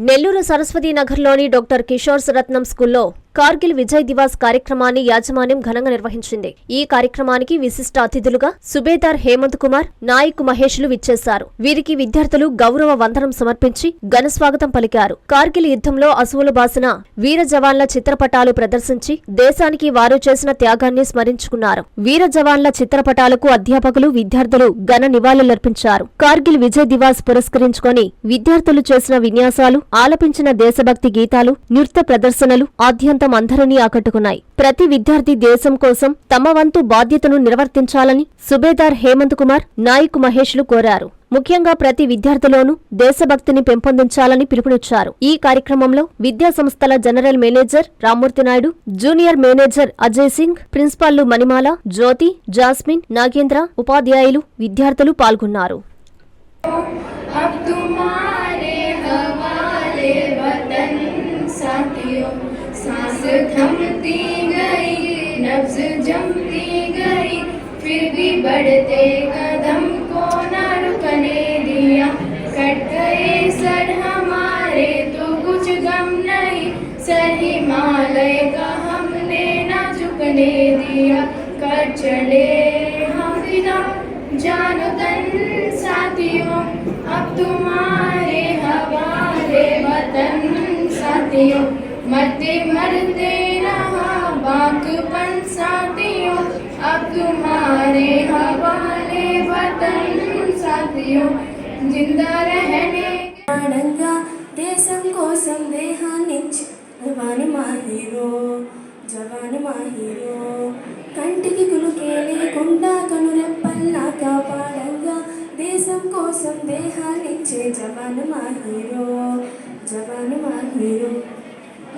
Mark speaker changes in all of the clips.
Speaker 1: నెల్లూరు సరస్వతి నగర్లోని డాక్టర్ కిషోర్ రత్నం స్కూల్లో కార్గిల్ విజయ్ దివాస్ కార్యక్రమాన్ని యాజమాన్యం ఘనంగా నిర్వహించింది. ఈ కార్యక్రమానికి విశిష్ట అతిథులుగా సుబేదార్ హేమంత్ కుమార్, నాయక్ మహేష్లు విచ్చేశారు. వీరికి విద్యార్థులు గౌరవ వందనం సమర్పించి ఘనస్వాగతం పలికారు. కార్గిల్ యుద్ధంలో అసువులు బాసిన వీర జవాన్ల చిత్రపటాలు ప్రదర్శించి దేశానికి వారు చేసిన త్యాగాన్ని స్మరించుకున్నారు. వీర జవాన్ల చిత్రపటాలకు అధ్యాపకులు, విద్యార్థులు ఘన నివాళులర్పించారు. కార్గిల్ విజయ్ దివాస్ పురస్కరించుకొని విద్యార్థులు చేసిన విన్యాసాలు, ఆలపించిన దేశభక్తి గీతాలు, నృత్య ప్రదర్శనలు ఆద్యంతం అందరినీ ఆకట్టుకున్నాయి. ప్రతి విద్యార్థి దేశం కోసం తమ వంతు బాధ్యతను నిర్వర్తించాలని సుబేదార్ హేమంత్ కుమార్, నాయక్ మహేష్లు కోరారు. ముఖ్యంగా ప్రతి విద్యార్థిలోనూ దేశభక్తిని పెంపొందించాలని పిలుపునిచ్చారు. ఈ కార్యక్రమంలో విద్యా సంస్థల general manager Rammurthy Naidu, junior manager Ajay Singh, ప్రిన్సిపాల్లు మణిమాల, జ్యోతి, జాస్మిన్, నాగేంద్ర, ఉపాధ్యాయులు, విద్యార్థులు పాల్గొన్నారు.
Speaker 2: सांस थमती गई, नब्ज जमती गई, फिर भी बढ़ते कदम को न रुकने दिया। कट गए सर हमारे तो कुछ गम नहीं, सर हिमालय का हमने न झुकने दिया। कर चले हम फिदा जानो तन साथियों, अब तुम्हारे हवाले वतन साथियों। मरते मरते रहा बाकपन साथियों, अब तुम्हारे हवाले वतन साथियों। जिंदा रहने
Speaker 3: आनंदा देशం కోసం దేహాన్నిచ్చి జవాన్ మా హీరో, జవాన్ మా హీరో. కంటికి కులుకే లేకుండా కనురెప్పల్లా కాపాడంగా దేశం కోసం దేహాన్నిచ్చే జవాన్ మా హీరో, జవాన్ మా హీరో.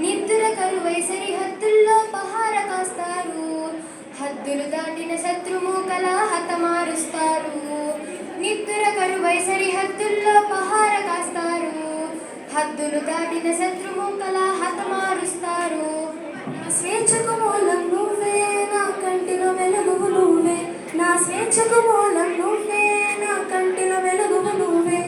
Speaker 2: నిద్ర కరువై సరిహద్దుల్లో పహార కాస్తారు, హద్దులు దాటిన శత్రుమూకల హతమారుస్తారు. నిద్ర కరువై సరిహద్దుల్లో పహార కాస్తారు, హద్దులు దాటిన శత్రుమూకల హతమారుస్తారు.
Speaker 3: నా స్వేచ్ఛకు మూలం నువ్వే, నా కంటిలో వెలుగు నువ్వే. నా స్వేచ్ఛకు మూలం నువ్వే, నా కంటిలో వెలుగు నువ్వే.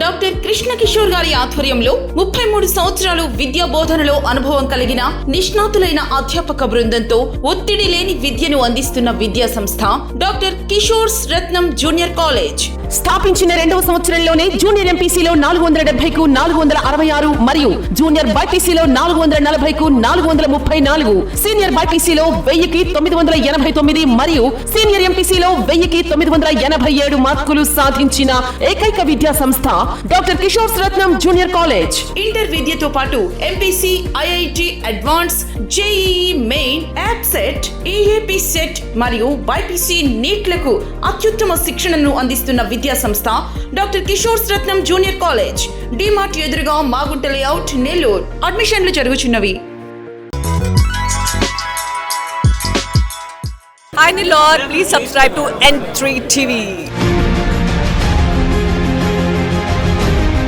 Speaker 4: డాక్టర్ కృష్ణ కిషోర్ గారి ఆధ్వర్యంలో 33 సంవత్సరాలు విద్యా బోధనలో అనుభవం కలిగిన నిష్ణాతులైన అధ్యాపక బృందంతో ఒత్తిడి లేని విద్యను అందిస్తున్న విద్యా సంస్థ డాక్టర్ కిషోర్ రత్నం జూనియర్ కాలేజ్. స్థాపించిన 2వ సంవత్సరంలోనే జూనియర్ ఎంపీసీలో 470కు 466 మరియు జూనియర్ బైపీసీలో 440కు 434, సీనియర్ బైపీసీలో 1000కి 989 మరియు సీనియర్ ఎంపీసీలో 1000కి 987 మార్కులు సాధించిన ఏకైక విద్యా సంస్థ డాక్టర్ కిషోర్ రత్నం జూనియర్ కాలేజ్. ఇంటర్ విద్యతో పాటు MPC, IIT advance, JEE main, యాప్సెట్, EAP set మరియు బైపీసీ నీట్లకు అత్యుత్తమ శిక్షణను అందిస్తున్న విద్యా సంస్థ డాక్టర్ కిషోర్ రత్నం జూనియర్ కాలేజ్. డిమార్ట్ ఎదురుగా మాగుంట లేఅవుట్, నెల్లూరు. అడ్మిషన్లు జరుగుచున్నవి.
Speaker 5: Hi Nilor, please subscribe to N3 TV.